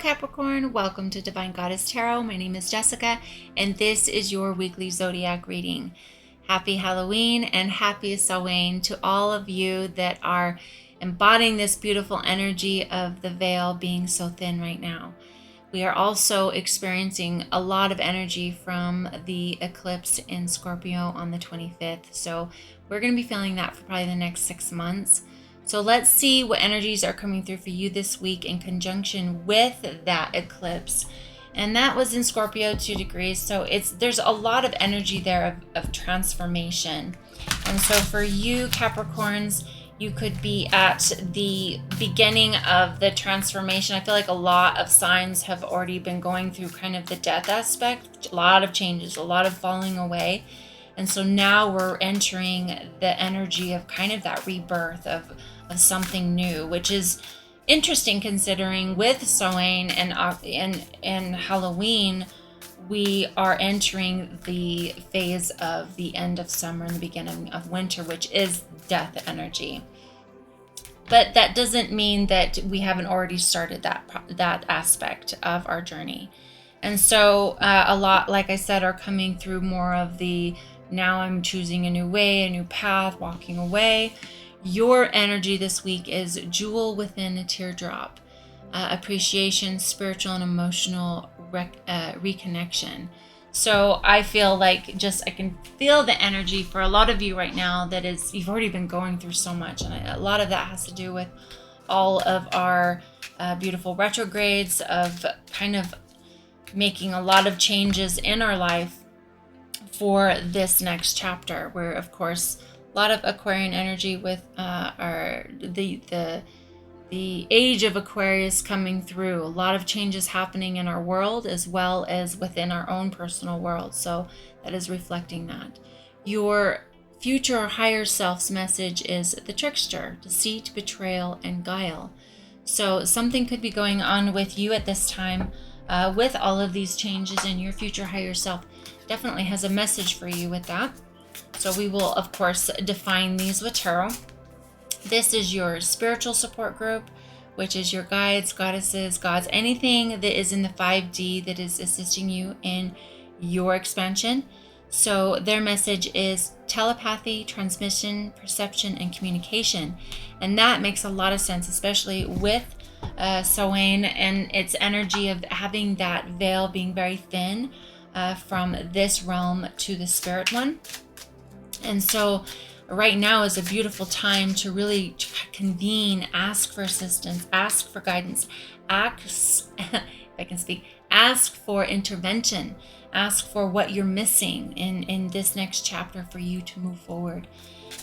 Capricorn, welcome to Divine Goddess Tarot. My name is Jessica, and this is your weekly Zodiac reading. Happy Halloween and happy Samhain to all of you that are embodying this beautiful energy of the veil being so thin right now. We are also experiencing a lot of energy from the eclipse in Scorpio on the 25th. So we're going to be feeling that for probably the next 6 months. So let's see what energies are coming through for you this week in conjunction with that eclipse. And that was in Scorpio 2 degrees. So there's a lot of energy there of transformation. And so for you Capricorns, you could be at the beginning of the transformation. I feel like a lot of signs have already been going through kind of the death aspect, a lot of changes, a lot of falling away. And so now we're entering the energy of kind of that rebirth of something new, which is interesting considering with Samhain and Halloween, we are entering the phase of the end of summer and the beginning of winter, which is death energy. But that doesn't mean that we haven't already started that aspect of our journey. And so a lot, like I said, are coming through more of the now I'm choosing a new way, a new path, walking away. Your energy this week is jewel within a teardrop, appreciation, spiritual and emotional reconnection. So I feel like I can feel the energy for a lot of you right now that is, you've already been going through so much. And a lot of that has to do with all of our beautiful retrogrades of kind of making a lot of changes in our life for this next chapter, where of course a lot of Aquarian energy with the age of Aquarius coming through, a lot of changes happening in our world as well as within our own personal world. So that is reflecting that. Your future or higher self's message is the trickster, deceit, betrayal, and guile. So something could be going on with you at this time with all of these changes, and your future higher self definitely has a message for you with that. So we will, of course, define these with tarot. This is your spiritual support group, which is your guides, goddesses, gods, anything that is in the 5D that is assisting you in your expansion. So their message is telepathy, transmission, perception, and communication. And that makes a lot of sense, especially with Samhain and its energy of having that veil being very thin from this realm to the spirit one. And so right now is a beautiful time to really convene, ask for assistance, ask for guidance, ask, if I can speak, ask for intervention, ask for what you're missing in this next chapter for you to move forward.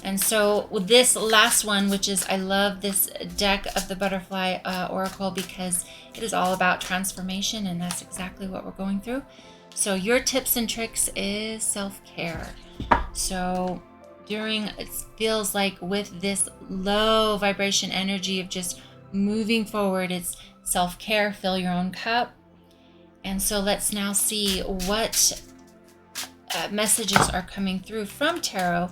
And so with this last one, which is, I love this deck of the Butterfly Oracle because it is all about transformation, and that's exactly what we're going through. So your tips and tricks is self-care. So it feels like with this low vibration energy of just moving forward, it's self-care, fill your own cup. And so let's now see what messages are coming through from tarot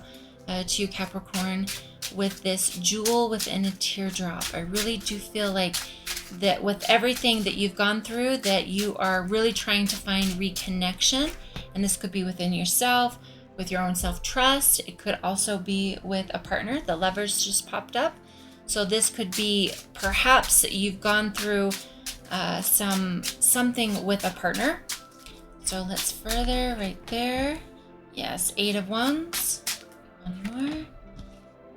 to Capricorn with this jewel within a teardrop. I really do feel like that with everything that you've gone through, that you are really trying to find reconnection. And this could be within yourself, with your own self-trust. It could also be with a partner. The Lovers just popped up. So this could be perhaps you've gone through something with a partner. So let's further right there. Yes, 8 of Wands. One more.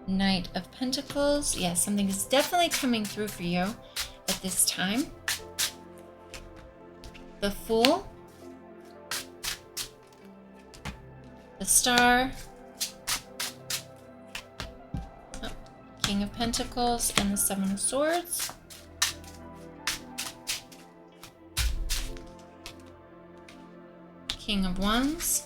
Knight of Pentacles. Yes, something is definitely coming through for you at this time. The Fool. The Star. King of Pentacles and the 7 of Swords. King of Wands.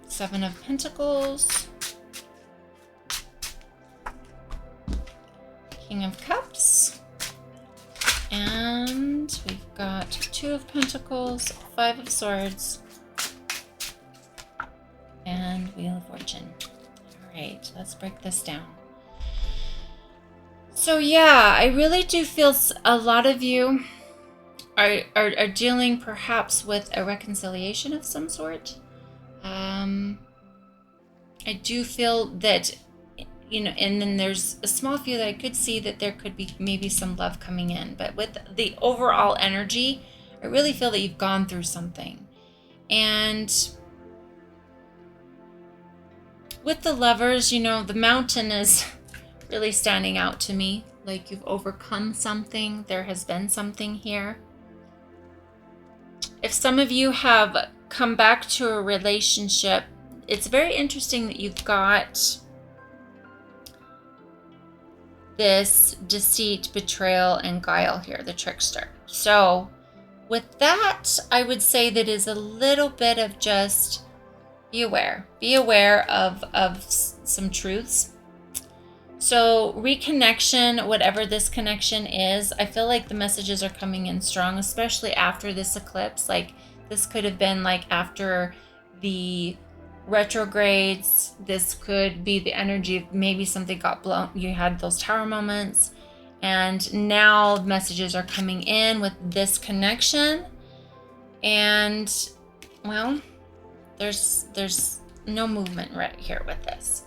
Seven of Pentacles, King of Cups, and we've got 2 of Pentacles, 5 of Swords, and Wheel of Fortune. right, let's break this down. So yeah, I really do feel a lot of you are dealing perhaps with a reconciliation of some sort. I do feel that, and then there's a small few that I could see that there could be maybe some love coming in. But with the overall energy, I really feel that you've gone through something. And with the Lovers, the mountain is really standing out to me. Like you've overcome something. There has been something here. If some of you have come back to a relationship, it's very interesting that you've got this deceit, betrayal, and guile here, the trickster. So with that, I would say that is a little bit of just be aware. Be aware of some truths. So reconnection, whatever this connection is, I feel like the messages are coming in strong, especially after this eclipse. Like this could have been like after the retrogrades. This could be the energy of maybe something got blown. You had those tower moments. And now messages are coming in with this connection. And, well, there's no movement right here with this.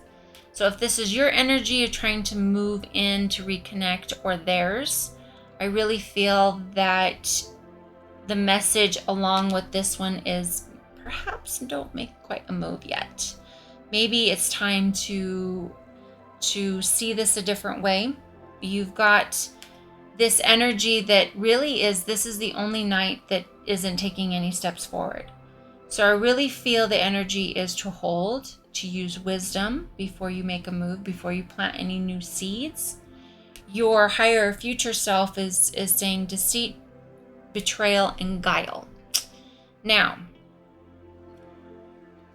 So if this is your energy, you're trying to move in to reconnect, or theirs, I really feel that the message along with this one is perhaps don't make quite a move yet. Maybe it's time to see this a different way. You've got this energy that really is, this is the only night that isn't taking any steps forward. So I really feel the energy is to hold, to use wisdom before you make a move, before you plant any new seeds. Your higher future self is saying deceit, betrayal, and guile. Now,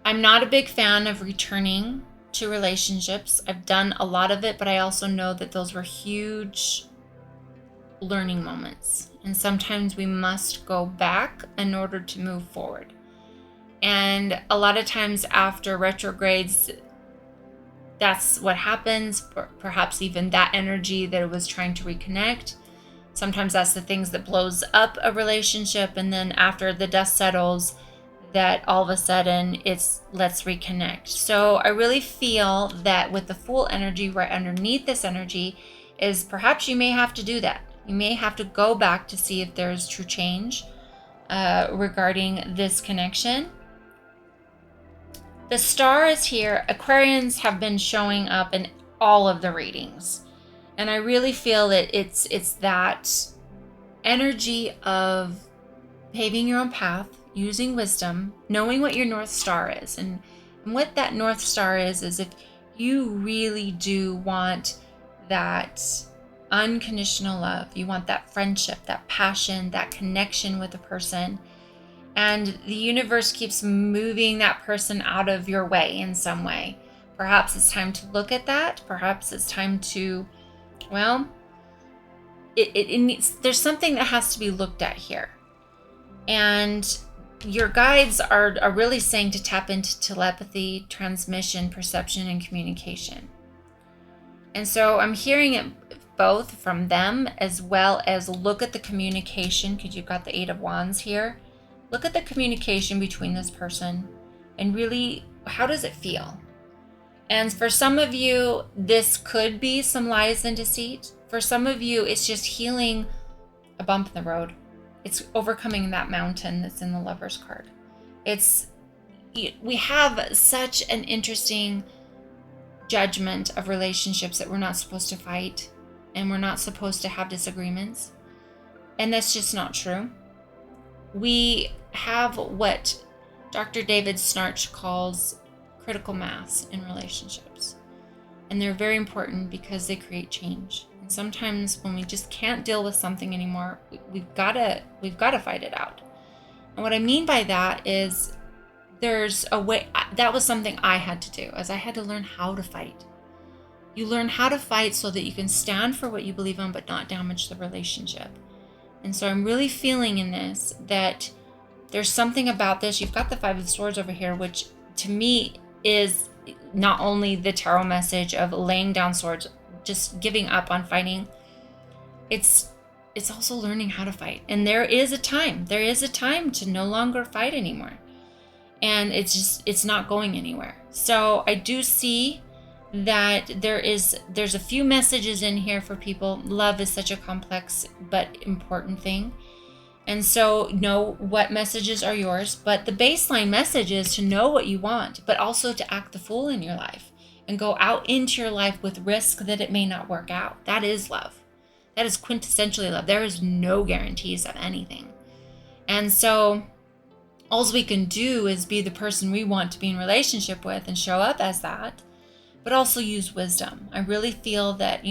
I'm not a big fan of returning to relationships. I've done a lot of it, but I also know that those were huge learning moments. And sometimes we must go back in order to move forward. And a lot of times after retrogrades, that's what happens. Perhaps even that energy that it was trying to reconnect. Sometimes that's the things that blows up a relationship. And then after the dust settles, that all of a sudden it's let's reconnect. So I really feel that with the Fool energy right underneath this energy is perhaps you may have to do that. You may have to go back to see if there's true change regarding this connection. The star is here. Aquarians have been showing up in all of the readings. And I really feel that it's that energy of paving your own path, using wisdom, knowing what your North Star is. And what that North Star is if you really do want that unconditional love, you want that friendship, that passion, that connection with a person, and the universe keeps moving that person out of your way in some way. Perhaps it's time to look at that. Perhaps it's time to, well, it needs, there's something that has to be looked at here. And your guides are really saying to tap into telepathy, transmission, perception, and communication. And so I'm hearing it both from them as well as look at the communication, because you've got the Eight of Wands here. Look at the communication between this person and really, how does it feel? And for some of you, this could be some lies and deceit. For some of you, it's just healing a bump in the road. It's overcoming that mountain that's in the Lover's card. We have such an interesting judgment of relationships that we're not supposed to fight and we're not supposed to have disagreements. And that's just not true. We have what Dr. David Snarch calls critical mass in relationships. And they're very important because they create change. And sometimes when we just can't deal with something anymore, we've got to fight it out. And what I mean by that is there's a way, that was something I had to do, as I had to learn how to fight. You learn how to fight so that you can stand for what you believe in but not damage the relationship. And so I'm really feeling in this that there's something about this. You've got the Five of Swords over here, which to me is not only the tarot message of laying down swords, just giving up on fighting, it's also learning how to fight. And there is a time to no longer fight anymore. And it's not going anywhere. So I do see that there's a few messages in here for people. Love is such a complex but important thing. And so know what messages are yours, but the baseline message is to know what you want, but also to act the fool in your life and go out into your life with risk that it may not work out. That is love. That is quintessentially love. There is no guarantees of anything. And so all we can do is be the person we want to be in relationship with and show up as that, but also use wisdom. I really feel that,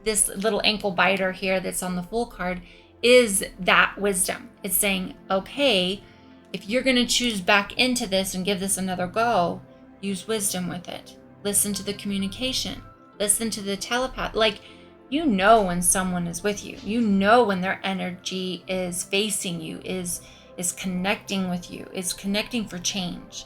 this little ankle biter here that's on the Fool card is that wisdom. It's saying, okay, if you're going to choose back into this and give this another go, use wisdom with it. Listen to the communication. Listen to the telepath. Like, when someone is with you. When their energy is facing you, is connecting with you, is connecting for change.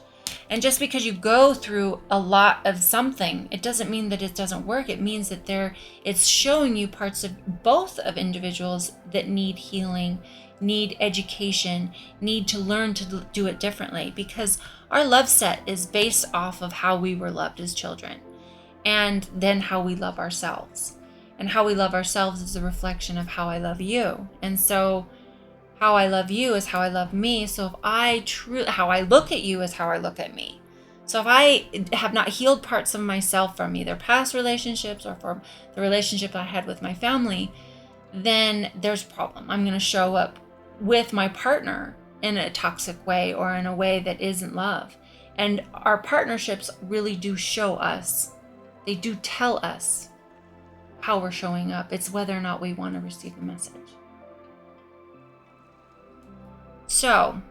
And just because you go through a lot of something, it doesn't mean that it doesn't work. It means that it's showing you parts of both of individuals that need healing, need education, need to learn to do it differently, because our love set is based off of how we were loved as children, and then how we love ourselves. And how we love ourselves is a reflection of how I love you. And so how I love you is how I love me. So how I look at you is how I look at me. So if I have not healed parts of myself from either past relationships or from the relationship I had with my family, then there's a problem. I'm going to show up with my partner in a toxic way or in a way that isn't love. And our partnerships really do show us. They do tell us how we're showing up. It's whether or not we want to receive a message. So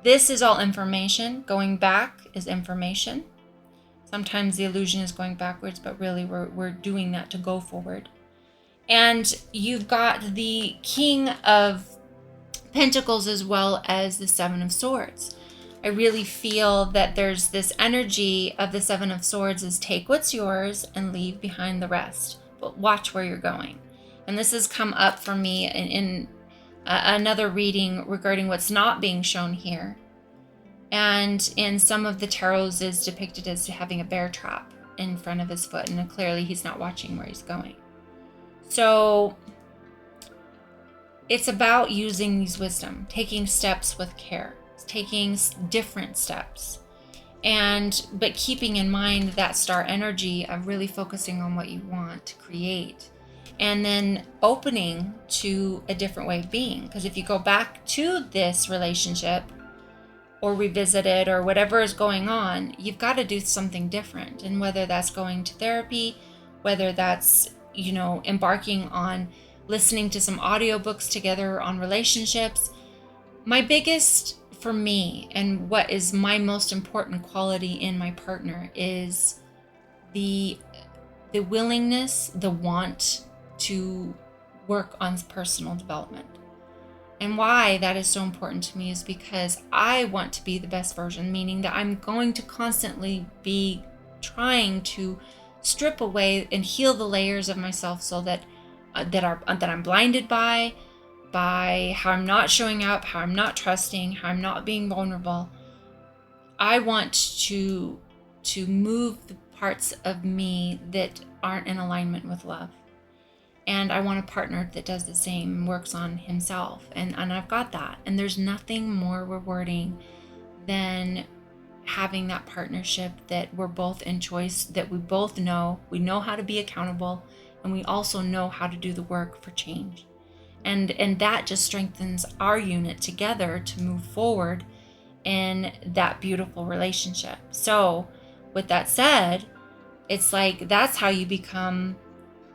this is all information. Going back is information. Sometimes the illusion is going backwards, but really we're doing that to go forward. And you've got the King of Pentacles as well as the Seven of Swords. I really feel that there's this energy of the Seven of Swords is take what's yours and leave behind the rest, but watch where you're going. And this has come up for me in another reading regarding what's not being shown here. And in some of the tarots is depicted as having a bear trap in front of his foot, and clearly he's not watching where he's going. So it's about using these wisdom, taking steps with care, taking different steps, but keeping in mind that star energy of really focusing on what you want to create, and then opening to a different way of being. Because if you go back to this relationship or revisit it or whatever is going on, you've got to do something different. And whether that's going to therapy, whether that's, embarking on listening to some audiobooks together on relationships. My biggest for me, and what is my most important quality in my partner, is the willingness, the want to work on personal development. And why that is so important to me is because I want to be the best version, meaning that I'm going to constantly be trying to strip away and heal the layers of myself so that I'm blinded by how I'm not showing up, how I'm not trusting, how I'm not being vulnerable. I want to move the parts of me that aren't in alignment with love. And I want a partner that does the same and works on himself. And I've got that. And there's nothing more rewarding than having that partnership that we're both in choice, that we both know. We know how to be accountable, and we also know how to do the work for change. And that just strengthens our unit together to move forward in that beautiful relationship. So with that said, it's like that's how you become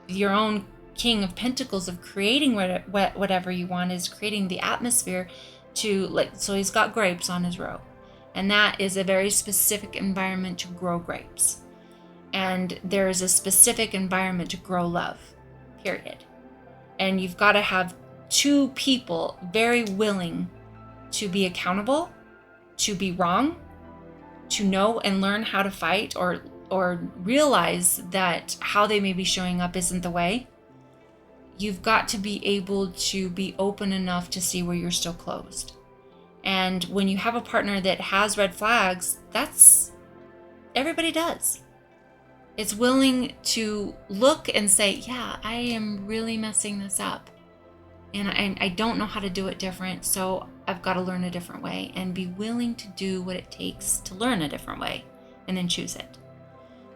your own King of Pentacles, of creating whatever you want, is creating the atmosphere so he's got grapes on his robe, and that is a very specific environment to grow grapes, and there is a specific environment to grow love, period. And you've got to have two people very willing to be accountable, to be wrong, know and learn how to fight, or realize that how they may be showing up isn't the way, you've got to be able to be open enough to see where you're still closed. And when you have a partner that has red flags, that's everybody does. It's willing to look and say, yeah, I am really messing this up. And I don't know how to do it different, so I've got to learn a different way, and be willing to do what it takes to learn a different way and then choose it.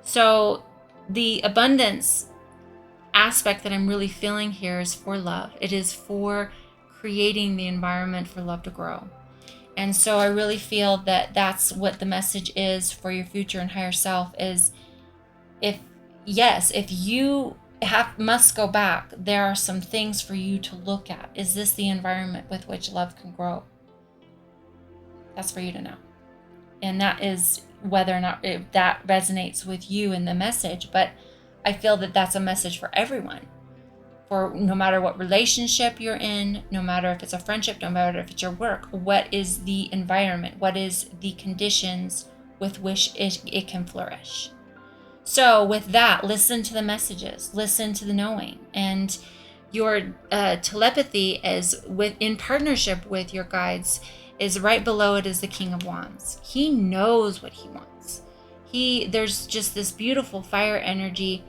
So the abundance aspect that I'm really feeling here is for love. It is for creating the environment for love to grow. And so I really feel that that's what the message is for your future and higher self is, if you must go back, there are some things for you to look at. Is this the environment with which love can grow? That's for you to know. And that is whether or not that resonates with you in the message. But I feel that that's a message for everyone. For no matter what relationship you're in, no matter if it's a friendship, no matter if it's your work, what is the environment? What is the conditions with which it can flourish? So with that, listen to the messages, listen to the knowing, and your telepathy in partnership with your guides is right below it is the King of Wands. He knows what he wants. There's just this beautiful fire energy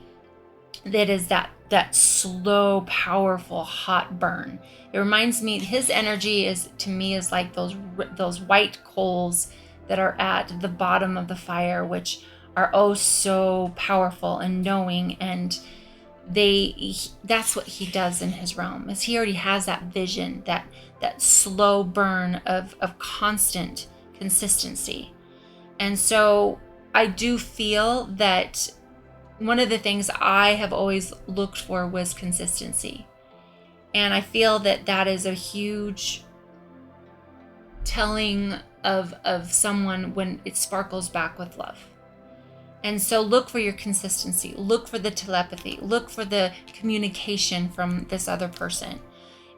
that is that slow, powerful, hot burn. It reminds me, his energy is like those white coals that are at the bottom of the fire, which are oh so powerful and knowing, and that's what he does in his realm, is he already has that vision, that slow burn of constant consistency. And so I do feel that one of the things I have always looked for was consistency. And I feel that is a huge telling of someone when it sparkles back with love. And so look for your consistency, look for the telepathy, look for the communication from this other person.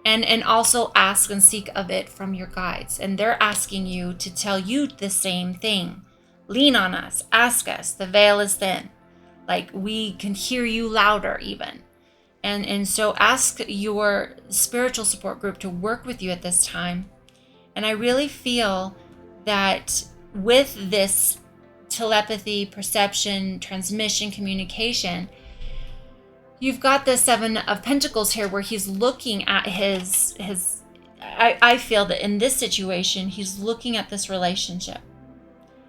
And also ask and seek of it from your guides. And they're asking you to tell you the same thing. Lean on us, ask us, the veil is thin. Like, we can hear you louder even. And so ask your spiritual support group to work with you at this time. And I really feel that with this telepathy, perception, transmission, communication, you've got the Seven of Pentacles here, where he's looking at his I feel that in this situation, he's looking at this relationship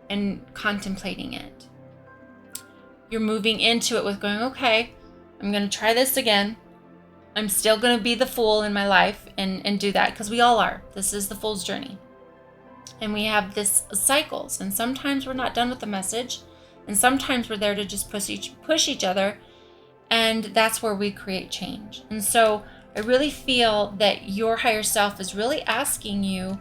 and contemplating it. You're moving into it with going, okay, I'm going to try this again. I'm still going to be the fool in my life and do that, because we all are. This is the fool's journey. And we have this cycles, and sometimes we're not done with the message, and sometimes we're there to just push each other, and that's where we create change. And so I really feel that your higher self is really asking you,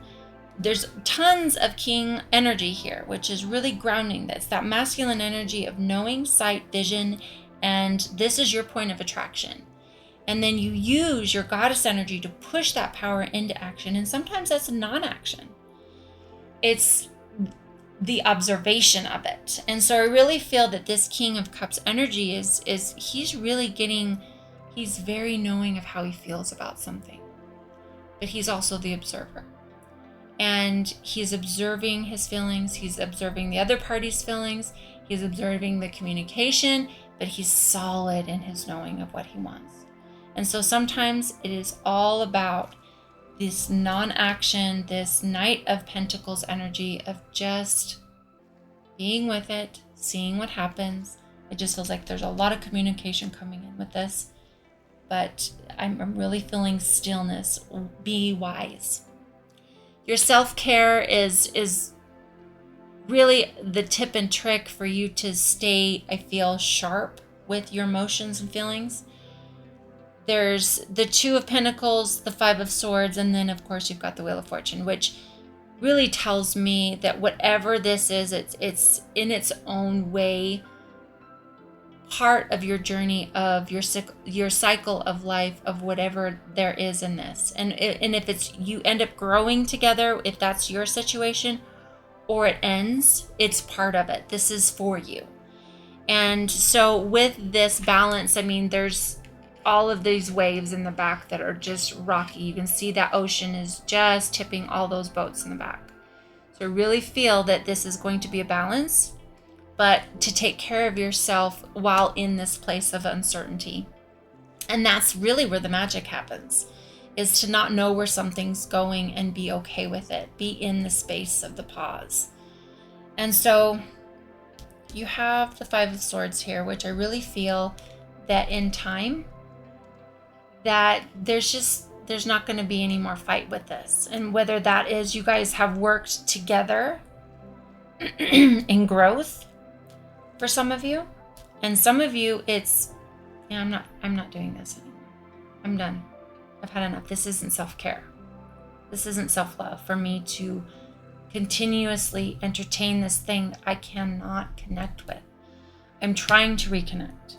there's tons of king energy here, which is really grounding this, that masculine energy of knowing, sight, vision, and this is your point of attraction. And then you use your goddess energy to push that power into action, and sometimes that's a non-action. It's the observation of it. And so I really feel that this King of Cups energy is he's very knowing of how he feels about something, but he's also the observer. And he's observing his feelings, he's observing the other party's feelings, he's observing the communication, but he's solid in his knowing of what he wants. And so sometimes it is all about this non-action, this Knight of Pentacles energy of just being with it, seeing what happens. It just feels like there's a lot of communication coming in with this, but I'm really feeling stillness. Be wise. Your self-care is really the tip and trick for you to stay, I feel, sharp with your emotions and feelings. There's the Two of Pentacles, the Five of Swords, and then of course you've got the Wheel of Fortune, which really tells me that whatever this is, it's in its own way part of your journey of your cycle of life, of whatever there is in this. And if it's you end up growing together, if that's your situation, or it ends. It's part of it. This is for you. And so with this balance, I mean, there's all of these waves in the back that are just rocky. You can see that ocean is just tipping all those boats in the back. So really feel that this is going to be a balance, but to take care of yourself while in this place of uncertainty. And that's really where the magic happens, is to not know where something's going and be okay with it. Be in the space of the pause. And so you have the Five of Swords here, which I really feel that in time, that there's not going to be any more fight with this. And whether that is you guys have worked together in growth for some of you, and some of you it's, yeah, I'm not doing this anymore. I'm done. I've had enough. This isn't self-care. This isn't self-love for me to continuously entertain this thing that I cannot connect with. I'm trying to reconnect.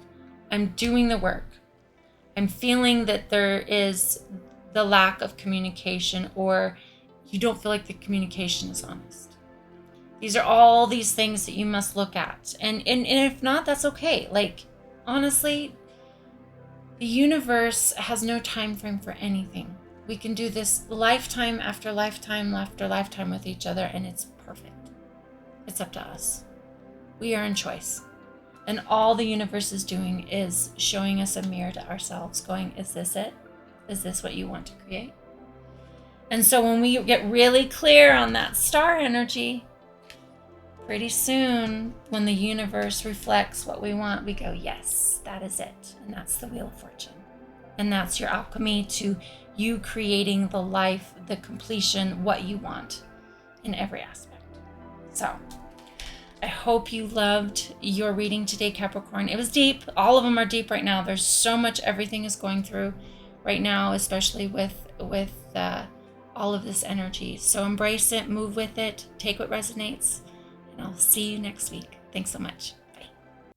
I'm doing the work. I'm feeling that there is the lack of communication, or you don't feel like the communication is honest. These are all these things that you must look at. And if not, that's okay. Like, honestly, the universe has no time frame for anything. We can do this lifetime after lifetime after lifetime with each other, and it's perfect. It's up to us. We are in choice. And all the universe is doing is showing us a mirror to ourselves, going, is this it? Is this what you want to create? And so when we get really clear on that star energy, pretty soon, when the universe reflects what we want, we go, yes, that is it. And that's the Wheel of Fortune. And that's your alchemy to you creating the life, the completion, what you want in every aspect. So I hope you loved your reading today, Capricorn. It was deep. All of them are deep right now. There's so much everything is going through right now, especially with all of this energy. So embrace it, move with it, take what resonates, and I'll see you next week. Thanks so much.